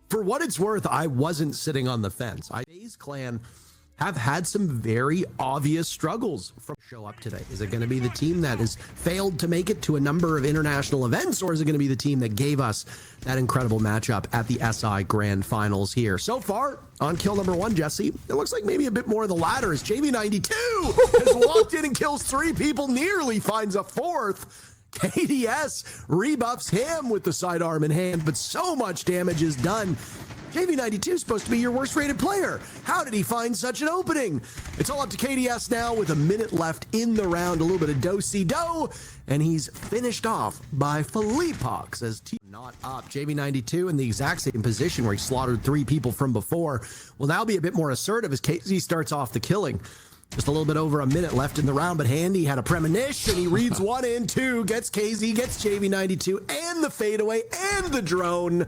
For what it's worth, I wasn't sitting on the fence. FaZe Clan have had some very obvious struggles from show up today. Is it going to be the team that has failed to make it to a number of international events, or is it going to be the team that gave us that incredible matchup at the SI Grand Finals here? So far, on kill number 1, Jesse, it looks like maybe a bit more of the latter as JV92 has walked in and kills 3 people, nearly finds a 4th. KDS rebuffs him with the sidearm in hand, but so much damage is done. JV92 is supposed to be your worst rated player. How did he find such an opening? It's all up to KDS now with a minute left in the round. A little bit of do-si-do, and he's finished off by Felipox as not up. JV92 in the exact same position where he slaughtered 3 people from before will now be a bit more assertive as KZ starts off the killing. Just a little bit over a minute left in the round, but Handy had a premonition. He reads 1 and 2, gets KZ, gets JV92, and the fadeaway, and the drone.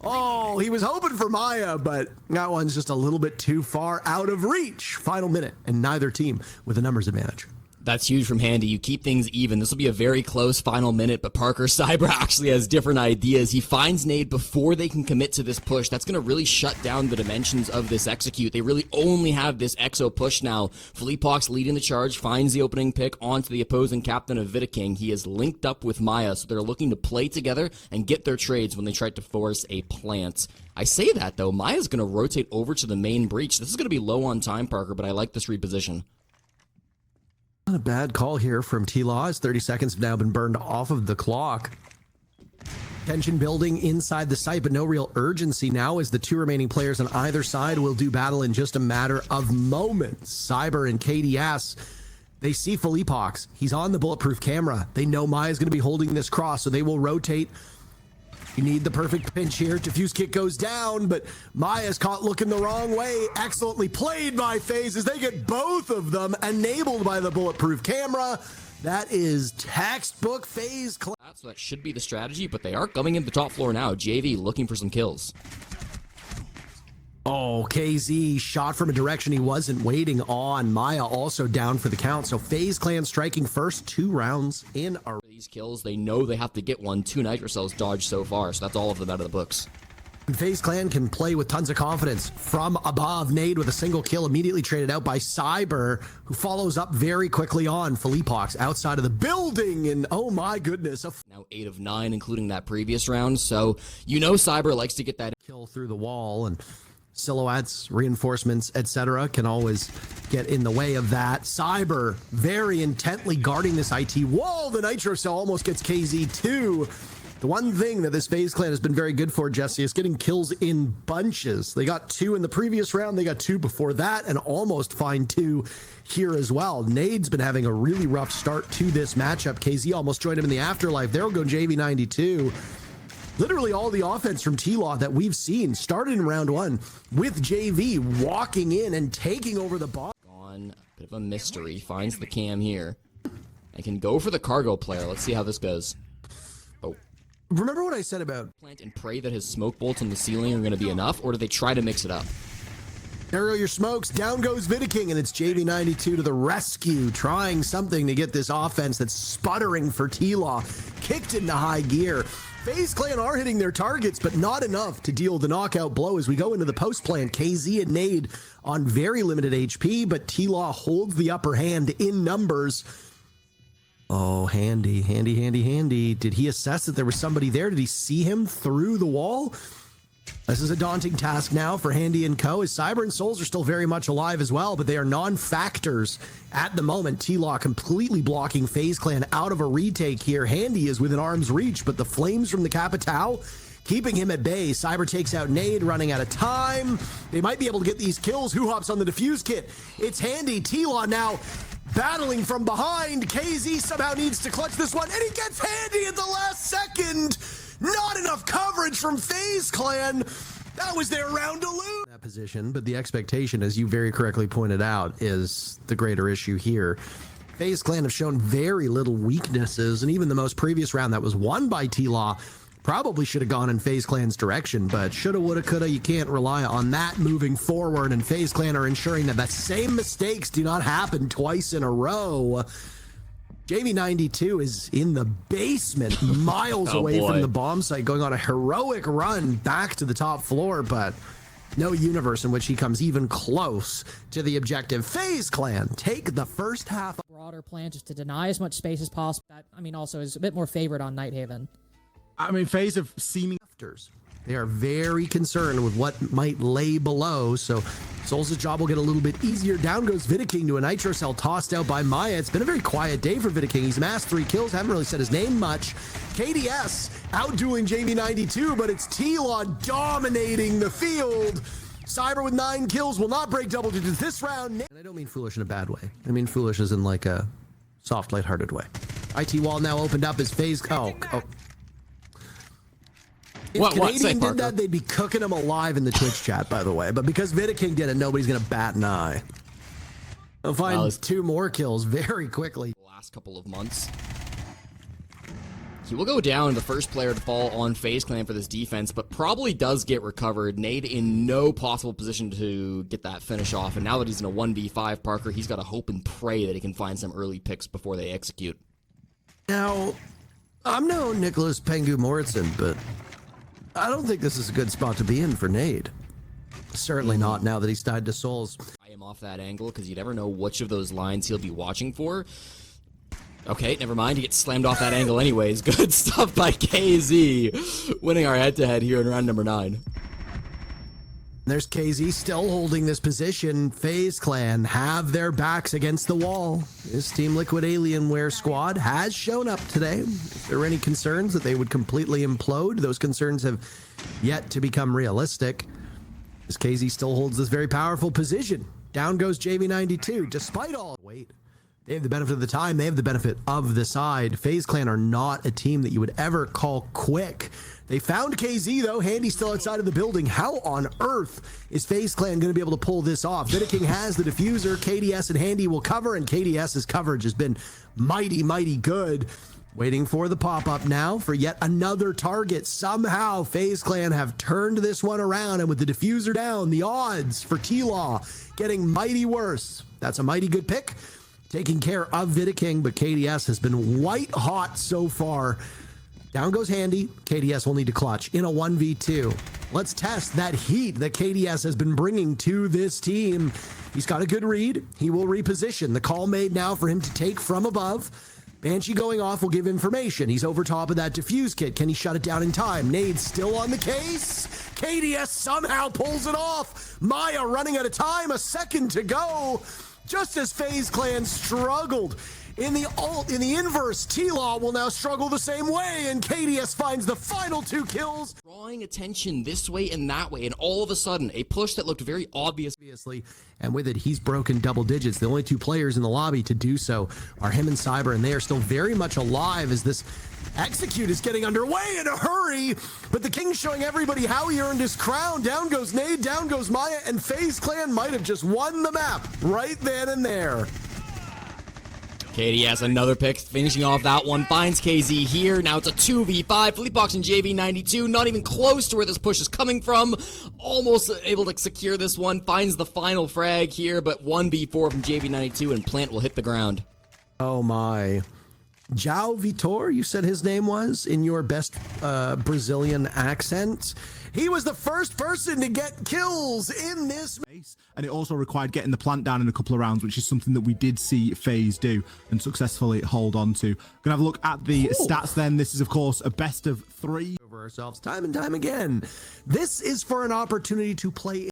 Oh, he was hoping for Maya, but that one's just a little bit too far out of reach. Final minute, and neither team with a numbers advantage. That's huge from Handy. You keep things even. This will be a very close final minute, but Parker Cyber actually has different ideas. He finds Nade before they can commit to this push. That's going to really shut down the dimensions of this execute. They really only have this exo push now. Felipox leading the charge, finds the opening pick onto the opposing captain of Vidaking. He is linked up with Maya, so they're looking to play together and get their trades when they try to force a plant. I say that, though. Maya's going to rotate over to the main breach. This is going to be low on time, Parker, but I like this reposition. Not a bad call here from T-Law as 30 seconds have now been burned off of the clock. Tension building inside the site, but no real urgency now as the 2 remaining players on either side will do battle in just a matter of moments. Cyber and KDS, they see Felipox. He's on the bulletproof camera. They know Maya's going to be holding this cross, so they will rotate. You need the perfect pinch here. Diffuse kick goes down, but Maya's caught looking the wrong way. Excellently played by FaZe as they get both of them enabled by the bulletproof camera. That is textbook FaZe Clan. So that should be the strategy, but they are coming in the top floor now. JV looking for some kills. Oh, KZ shot from a direction he wasn't waiting on. Maya also down for the count. So FaZe Clan striking first 2 rounds in a... These kills, they know they have to get one. 2 Nitro Cells dodged so far, so that's all of them out of the books. FaZe Clan can play with tons of confidence from above. Nade with a single kill immediately traded out by Cyber, who follows up very quickly on Felipox outside of the building. And oh my goodness. Now 8 of 9, including that previous round. So you know Cyber likes to get that kill through the wall, and silhouettes, reinforcements, etc. can always get in the way of that. Cyber very intently guarding this IT wall. The Nitro Cell almost gets KZ too. The one thing that this FaZe Clan has been very good for, Jesse, is getting kills in bunches. They got 2 in the previous round, they got 2 before that, and almost find 2 here as well. Nade's been having a really rough start to this matchup. KZ almost joined him in the afterlife. There will go JV92. Literally all the offense from T-Law that we've seen started in round 1 with JV walking in and taking over the ball. Gone, bit of a mystery, finds the cam here. I can go for the cargo player. Let's see how this goes. Oh. Remember what I said about plant and pray that his smoke bolts on the ceiling are going to be enough, or do they try to mix it up? There go your smokes. Down goes Vidaking, and it's JV92 to the rescue, trying something to get this offense that's sputtering for T-Law kicked into high gear. FaZe Clan are hitting their targets, but not enough to deal the knockout blow as we go into the post plant. KZ and Nade on very limited HP, but T-Law holds the upper hand in numbers. Oh, Handy. Did he assess that there was somebody there? Did he see him through the wall? This is a daunting task now for Handy and Co. As Cyber and Souls are still very much alive as well, but they are non-factors at the moment. T-Law completely blocking FaZe Clan out of a retake here. Handy is within arm's reach, but the flames from the Capitao keeping him at bay. Cyber takes out Nade, running out of time. They might be able to get these kills. Who hops on the defuse kit? It's Handy. T-Law now battling from behind. KZ somehow needs to clutch this one, and he gets Handy at the last second. Not enough coverage from FaZe Clan. That was their round to lose. That position, but the expectation, as you very correctly pointed out, is the greater issue here. FaZe Clan have shown very little weaknesses, and even the most previous round that was won by T-Law probably should have gone in FaZe Clan's direction, but shoulda, woulda, coulda, you can't rely on that moving forward, and FaZe Clan are ensuring that the same mistakes do not happen twice in a row. JV92 is in the basement, miles away from the bomb site, going on a heroic run back to the top floor, but no universe in which he comes even close to the objective. FaZe Clan take the first half. Broader plan just to deny as much space as possible. That, I mean, also is a bit more favored on Nighthaven. I mean, FaZe have seeming. They are very concerned with what might lay below, so Souls' job will get a little bit easier. Down goes Vidiking to a Nitro Cell tossed out by Maya. It's been a very quiet day for Vidiking. He's amassed 3 kills, haven't really said his name much. KDS outdueling JV92, but it's T-Law dominating the field. Cyber with 9 kills will not break double digits this round. And I don't mean foolish in a bad way. I mean foolish as in like a soft, lighthearted way. IT wall now opened up as FaZe. Oh. If Canadian did that, they'd be cooking him alive in the Twitch chat, by the way. But because Vidiking did it, nobody's going to bat an eye. They'll find 2 more kills very quickly. The last couple of months. He will go down, the first player to fall on FaZe Clan for this defense, but probably does get recovered. Nade in no possible position to get that finish off. And now that he's in a 1v5, Parker, he's got to hope and pray that he can find some early picks before they execute. Now, I'm no Nicholas Pengu Moritzen, but I don't think this is a good spot to be in for Nade. Certainly not now that he's tied to Souls. I am off that angle because you never know which of those lines he'll be watching for. Okay, never mind. He gets slammed off that angle anyways. Good stuff by KZ, winning our head-to-head here in round number 9. There's KZ still holding this position. FaZe Clan have their backs against the wall. This Team Liquid Alienware squad has shown up today. If there are any concerns that they would completely implode, those concerns have yet to become realistic. As KZ still holds this very powerful position. Down goes JV92, despite all. Wait. They have the benefit of the time. They have the benefit of the side. FaZe Clan are not a team that you would ever call quick. They found KZ, though. Handy's still outside of the building. How on earth is FaZe Clan going to be able to pull this off? Vidiking has the diffuser. KDS and Handy will cover, and KDS's coverage has been mighty, mighty good. Waiting for the pop-up now for yet another target. Somehow, FaZe Clan have turned this one around, and with the diffuser down, the odds for T-Law getting mighty worse. That's a mighty good pick. Taking care of Vidiking, but KDS has been white hot so far. Down goes Handy. KDS will need to clutch in a 1v2. Let's test that heat that KDS has been bringing to this team. He's got a good read. He will reposition. The call made now for him to take from above. Banshee going off will give information. He's over top of that defuse kit. Can he shut it down in time? Nade still on the case. KDS somehow pulls it off. Maya running out of time. A second to go. Just as FaZe Clan struggled in the inverse, T-Law will now struggle the same way, and KDS finds the final 2 kills. Drawing attention this way and that way, and all of a sudden, a push that looked very obvious. And with it, he's broken double digits. The only 2 players in the lobby to do so are him and Cyber, and they are still very much alive as this execute is getting underway in a hurry. But the King's showing everybody how he earned his crown. Down goes Nade, down goes Maya, and FaZe Clan might have just won the map right then and there. KDS, another pick, finishing off that one, finds KZ here. Now it's a 2v5. Fleetbox and JV92, not even close to where this push is coming from. Almost able to secure this one, finds the final frag here, but 1v4 from JV92, and Plant will hit the ground. Oh my. João Vitor, you said his name was, in your best Brazilian accent. He was the first person to get kills in this. And it also required getting the plant down in a couple of rounds, which is something that we did see FaZe do and successfully hold on to. Gonna have a look at the stats then. This is, of course, a best of 3. Over ourselves time and time again. This is for an opportunity to play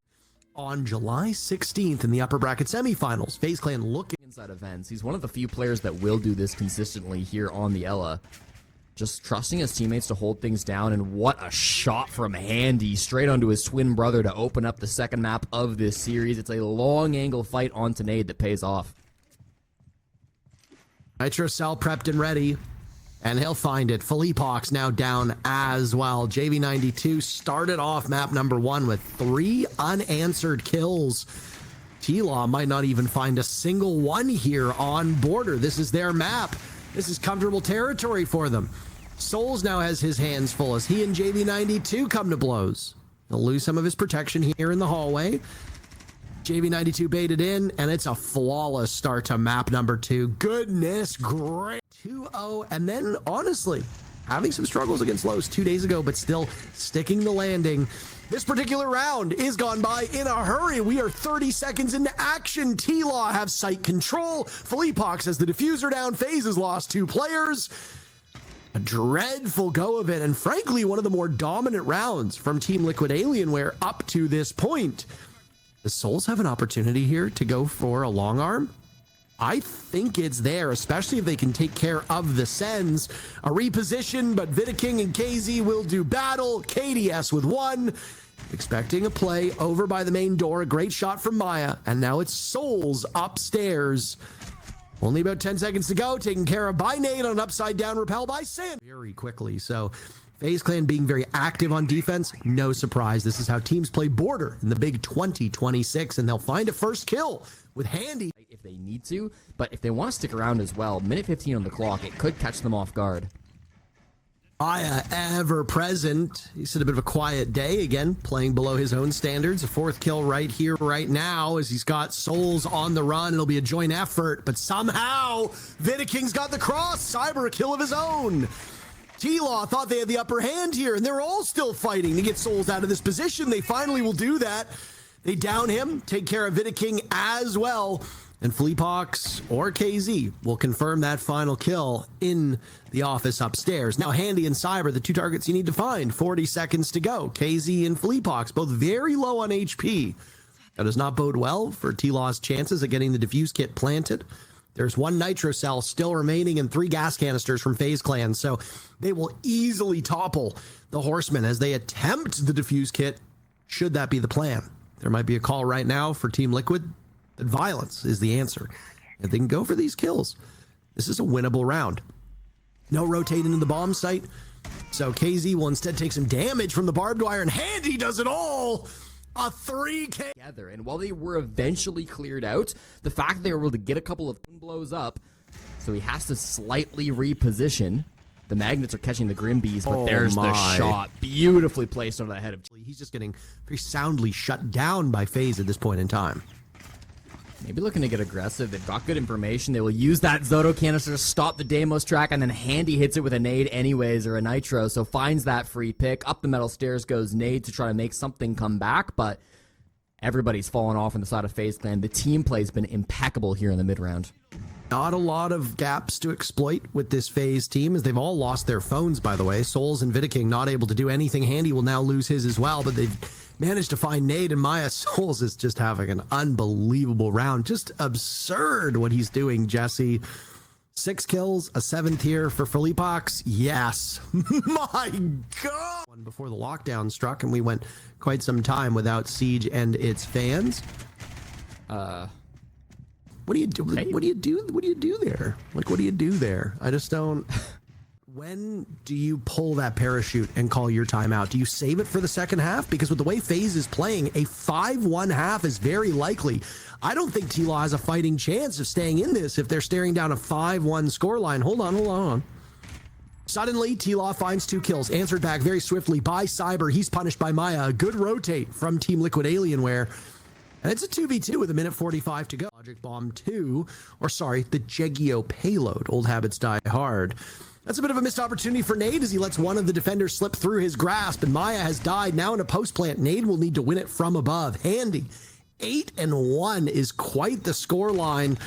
on July 16th in the upper bracket semifinals. FaZe Clan looking inside events. He's one of the few players that will do this consistently here on the Ella. Just trusting his teammates to hold things down, and what a shot from Handy straight onto his twin brother to open up the second map of this series. It's a long angle fight onto Nade that pays off. Nitro Cell prepped and ready, and he'll find it. Felipox now down as well. JV92 started off map number 1 with 3 unanswered kills. T-Law might not even find a single one here on border. This is their map. This is comfortable territory for them. Souls now has his hands full as he and JV92 come to blows. He'll lose some of his protection here in the hallway. JV92 baited in, and it's a flawless start to map number 2. Goodness great. 2-0, and then honestly, having some struggles against Los 2 days ago, but still sticking the landing. This particular round is gone by in a hurry. We are 30 seconds into action. T-Law have site control. Felipox has the diffuser down. FaZe has lost 2 players. A dreadful go of it, and frankly, one of the more dominant rounds from Team Liquid Alienware up to this point. The Souls have an opportunity here to go for a long arm. I think it's there, especially if they can take care of the Sens. A reposition, but Vidiking and KZ will do battle. KDS with 1. Expecting a play over by the main door. A great shot from Maya. And now it's Souls upstairs. Only about 10 seconds to go. Taken care of by Nade on an upside down repel by Sam. Very quickly. So FaZe Clan being very active on defense. No surprise. This is how teams play Border in the big 2026. And they'll find a first kill with Handy. If they need to, but if they want to stick around as well, minute 15 on the clock, it could catch them off guard. Maya ever present. He's had a bit of a quiet day again, playing below his own standards. A 4th kill right here, right now, as he's got Souls on the run. It'll be a joint effort, but somehow Vidiking's got the cross. Cyber a kill of his own. T-Law thought they had the upper hand here, and they're all still fighting to get Souls out of this position. They finally will do that. They down him, take care of Vidiking as well. And Fleepox or KZ will confirm that final kill in the office upstairs. Now, Handy and Cyber, the 2 targets you need to find. 40 seconds to go. KZ and Fleepox, both very low on HP. That does not bode well for T-Law's chances of getting the defuse kit planted. There's 1 nitro cell still remaining and 3 gas canisters from FaZe Clan. So they will easily topple the Horsemen as they attempt the defuse kit, should that be the plan. There might be a call right now for Team Liquid. That violence is the answer. If they can go for these kills, this is a winnable round. No rotate into the bomb site. So KZ will instead take some damage from the barbed wire, and Handy does it all. A 3K. Together. And while they were eventually cleared out, the fact that they were able to get a couple of blows up, so he has to slightly reposition. The magnets are catching the Grimbees, but there's the shot. Beautifully placed on the head of. He's just getting very soundly shut down by FaZe at this point in time. Maybe looking to get aggressive. They've got good information. They will use that Zoto canister to stop the Deimos track, and then Handy hits it with a nade anyways, or a nitro, so finds that free pick. Up the metal stairs goes Nade to try to make something come back, but everybody's fallen off on the side of FaZe Clan. The team play's been impeccable here in the mid-round. Not a lot of gaps to exploit with this FaZe team, as they've all lost their phones, by the way. Souls and Vidiking not able to do anything. Handy will now lose his as well, but they've managed to find Nade, and Maya. Souls is just having an unbelievable round. Just absurd what he's doing, Jesse. 6 kills, a 7th here for Felipox. Yes. My God. One before the lockdown struck, and we went quite some time without Siege and its fans. What do you do? Hey. What do you do? What do you do there? Like, what do you do there? I just don't. When do you pull that parachute and call your timeout? Do you save it for the second half? Because with the way FaZe is playing, a 5-1 half is very likely. I don't think T-Law has a fighting chance of staying in this if they're staring down a 5-1 scoreline. Hold on. Suddenly, T-Law finds 2 kills, answered back very swiftly by Cyber. He's punished by Maya. A good rotate from Team Liquid Alienware. And it's a 2v2 with a minute 45 to go. Logic Bomb 2, or sorry, the Jegio payload. Old habits die hard. That's a bit of a missed opportunity for Nade as he lets one of the defenders slip through his grasp, and Maya has died. Now in a post plant, Nade will need to win it from above. Handy. 8-1 is quite the score line,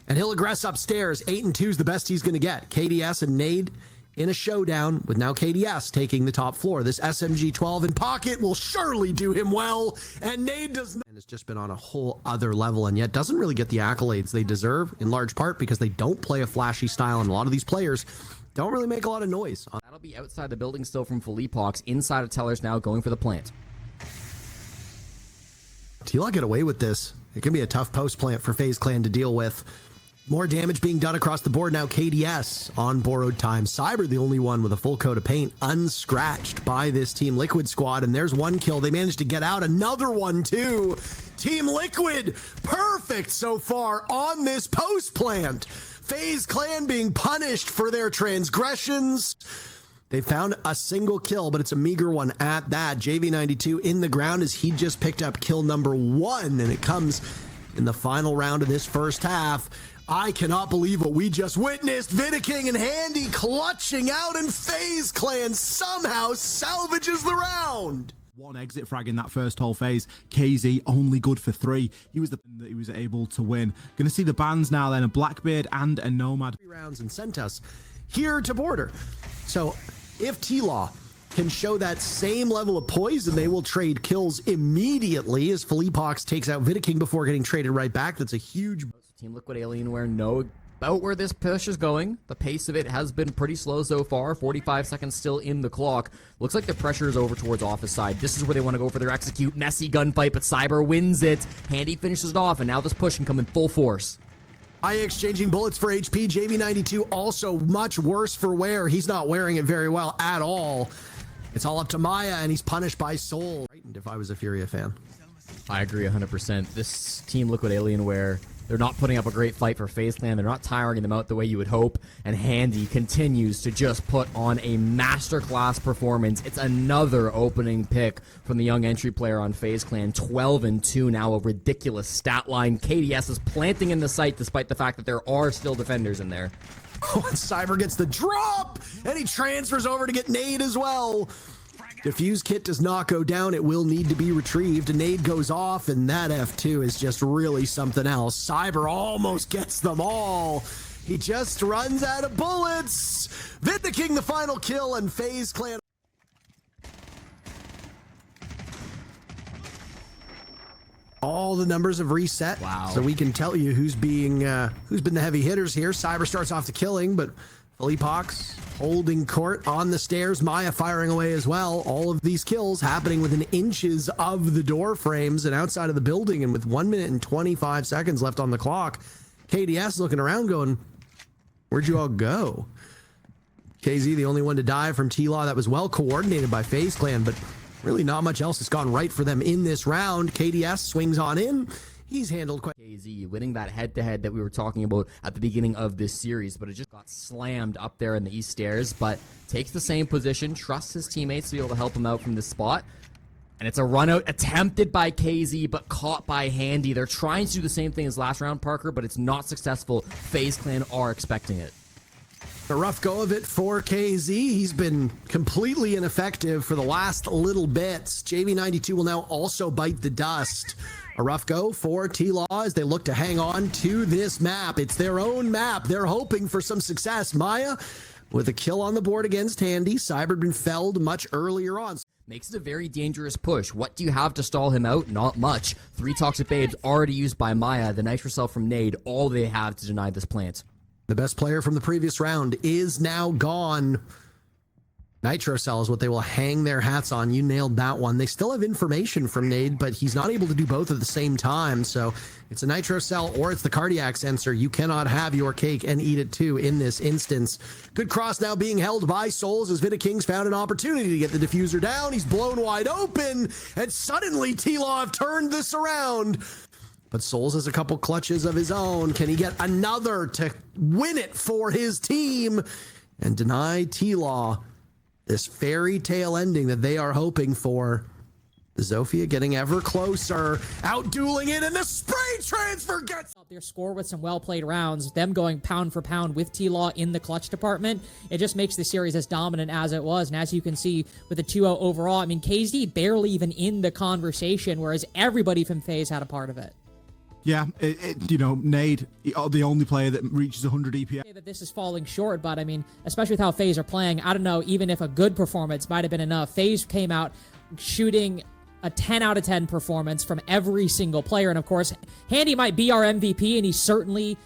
and he'll aggress upstairs. 8-2 is the best he's going to get. KDS and Nade in a showdown, with now KDS taking the top floor. This SMG-12 in pocket will surely do him well, and Nade does not. And it's just been on a whole other level, and yet doesn't really get the accolades they deserve, in large part because they don't play a flashy style, and a lot of these players don't really make a lot of noise. That'll be outside the building still from Felipox. Inside of Tellers now, going for the plant. T-Law get away with this. It can be a tough post plant for FaZe Clan to deal with. More damage being done across the board now. KDS on borrowed time. Cyber the only one with a full coat of paint, unscratched by this Team Liquid squad. And there's 1 kill. They managed to get out. Another one too. Team Liquid perfect so far on this post plant. FaZe Clan being punished for their transgressions. They found a single kill, but it's a meager one at that. JV92 in the ground as he just picked up kill number 1, and it comes in the final round of this first half. I cannot believe what we just witnessed. Vidiking and Handy clutching out, and FaZe Clan somehow salvages the round. One exit frag in that first whole phase. KZ only good for 3. He was able to win. Going to see the bans now then, a Blackbeard and a Nomad. 3 rounds and sent us here to border. So if T-Law can show that same level of poison, they will trade kills immediately as Philippox takes out Vidiking before getting traded right back. That's a huge... Team Liquid Alienware know about where this push is going. The pace of it has been pretty slow so far. 45 seconds still in the clock. Looks like the pressure is over towards Office side. This is where they want to go for their execute. Messy gunfight, but Cyber wins it. Handy finishes it off, and now this push can come in full force. I exchanging bullets for HP. JV92 also much worse for wear. He's not wearing it very well at all. It's all up to Maya, and he's punished by Soul. If I was a FURIA fan. I agree 100%. This Team Liquid Alienware, they're not putting up a great fight for FaZe Clan. They're not tiring them out the way you would hope. And Handy continues to just put on a masterclass performance. It's another opening pick from the young entry player on FaZe Clan. 12-2 now, a ridiculous stat line. KDS is planting in the site despite the fact that there are still defenders in there. Oh, and Cyber gets the drop, and he transfers over to get Nade as well. Diffuse kit does not go down. It will need to be retrieved. A nade goes off, and that F2 is just really something else. Cyber almost gets them all. He just runs out of bullets. Vidiking the final kill, and FaZe Clan. All the numbers have reset. Wow. So we can tell you who's been the heavy hitters here. Cyber starts off the killing, but Philippox holding court on the stairs. Maya firing away as well. All of these kills happening within inches of the door frames and outside of the building. And with 1 minute and 25 seconds left on the clock, KDS looking around going, where'd you all go? KZ, the only one to die from T-Law. That was well coordinated by FaZe Clan, but really not much else has gone right for them in this round. KDS swings on in. He's handled quite... KZ winning that head-to-head that we were talking about at the beginning of this series, but it just got slammed up there in the east stairs, but takes the same position, trusts his teammates to be able to help him out from this spot, and it's a run-out attempted by KZ, but caught by Handy. They're trying to do the same thing as last round, Parker, but it's not successful. FaZe Clan are expecting it. A rough go of it for KZ. He's been completely ineffective for the last little bits. JV92 will now also bite the dust. A rough go for T-Law as they look to hang on to this map. It's their own map. They're hoping for some success. Maya with a kill on the board against Handy. Cyber been felled much earlier on. Makes it a very dangerous push. What do you have to stall him out? Not much. 3 Toxic Babes already used by Maya. The Nitro Cell from Nade, all they have to deny this plant. The best player from the previous round is now gone. Nitro Cell is what they will hang their hats on. You nailed that one. They still have information from Nade, but he's not able to do both at the same time. So it's a Nitro Cell or it's the cardiac sensor. You cannot have your cake and eat it too in this instance. Good cross now being held by Souls as Vidiking's found an opportunity to get the diffuser down. He's blown wide open, and suddenly T-Law have turned this around. But Souls has a couple clutches of his own. Can he get another to win it for his team and deny T-Law this fairy tale ending that they are hoping for? Zofia getting ever closer, out-dueling it, and the spray transfer gets... Their score with some well-played rounds, them going pound for pound with T-Law in the clutch department, it just makes the series as dominant as it was. And as you can see with the 2-0 overall, I mean, KZ barely even in the conversation, whereas everybody from FaZe had a part of it. Yeah, you know, Nade, the only player that reaches 100 EPS. That this is falling short, but I mean, especially with how FaZe are playing, I don't know, even if a good performance might have been enough. FaZe came out shooting a 10 out of 10 performance from every single player, and of course, Handy might be our MVP, and he's certainly...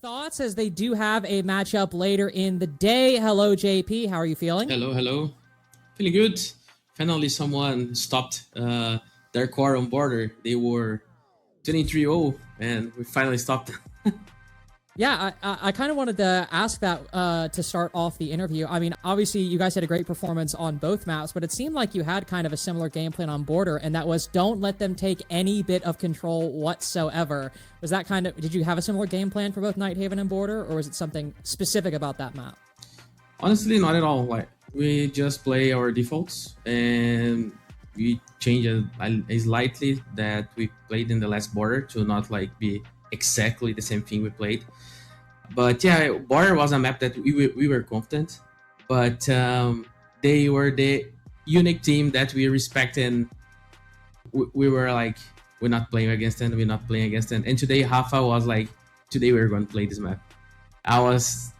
Thoughts as they do have a matchup later in the day. Hello, JP. How are you feeling? Hello, hello. Feeling good. Finally, someone stopped their core on border. They were 23-0, and we finally stopped. Yeah, I kind of wanted to ask that to start off the interview. I mean, obviously, you guys had a great performance on both maps, but it seemed like you had kind of a similar game plan on Border, and that was don't let them take any bit of control whatsoever. Was that kind of... Did you have a similar game plan for both Nighthaven and Border, or was it something specific about that map? Honestly, not at all. Like we just play our defaults and we change a slightly that we played in the last border to not like be exactly the same thing we played. But yeah, border was a map that we were confident, but they were the unique team that we respect, and we were like, we're not playing against them, we're not playing against them. And today Rafa was like, today we're going to play this map. I wasn't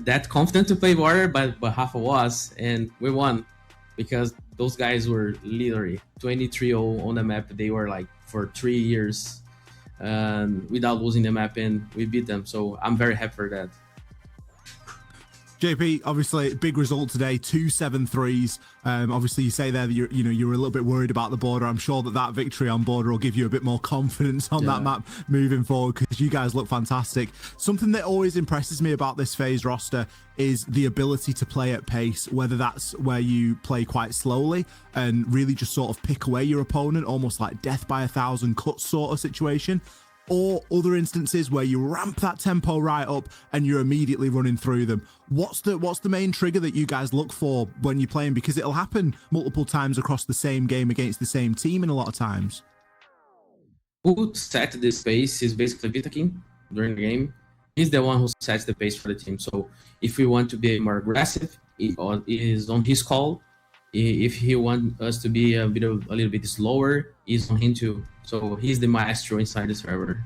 that confident to play border, but Rafa was, and we won because those guys were literally 23-0 on the map. They were like for 3 years without losing the map, and we beat them. So I'm very happy for that. JP, obviously big result today, 2-7-3s. Obviously you say there that you were a little bit worried about the border. I'm sure that victory on border will give you a bit more confidence on that map moving forward, because you guys look fantastic. Something that always impresses me about this FaZe roster is the ability to play at pace, whether that's where you play quite slowly and really just sort of pick away your opponent, almost like death by 1,000 cuts sort of situation, or other instances where you ramp that tempo right up and you're immediately running through them. What's the main trigger that you guys look for when you're playing? Because it'll happen multiple times across the same game against the same team in a lot of times. Who set this pace is basically Vitakin during the game. He's the one who sets the pace for the team. So if we want to be more aggressive, it is on his call. If he wants us to be a little bit slower, it's on him too. So he's the maestro inside the server.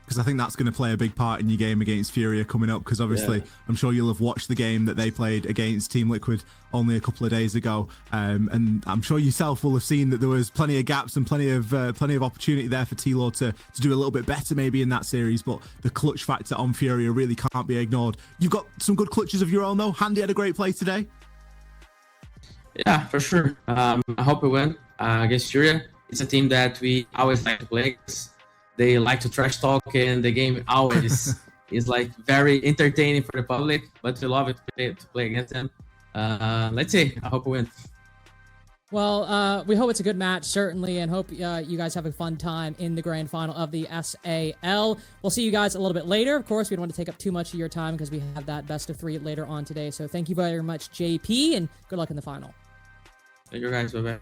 Because I think that's going to play a big part in your game against FURIA coming up, because obviously I'm sure you'll have watched the game that they played against Team Liquid only a couple of days ago, and I'm sure yourself will have seen that there was plenty of gaps and plenty of opportunity there for T-Law to do a little bit better maybe in that series, but the clutch factor on FURIA really can't be ignored. You've got some good clutches of your own though. Handy had a great play today. Yeah, for sure. I hope we win against FURIA. It's a team that we always like to play against. They like to trash talk, and the game always is like very entertaining for the public, but we love it to play against them. Let's see. I hope we win. Well, we hope it's a good match, certainly, and hope you guys have a fun time in the grand final of the SAL. We'll see you guys a little bit later. Of course, we don't want to take up too much of your time because we have that best of 3 later on today. So thank you very much, JP, and good luck in the final. Thank you guys. Bye-bye.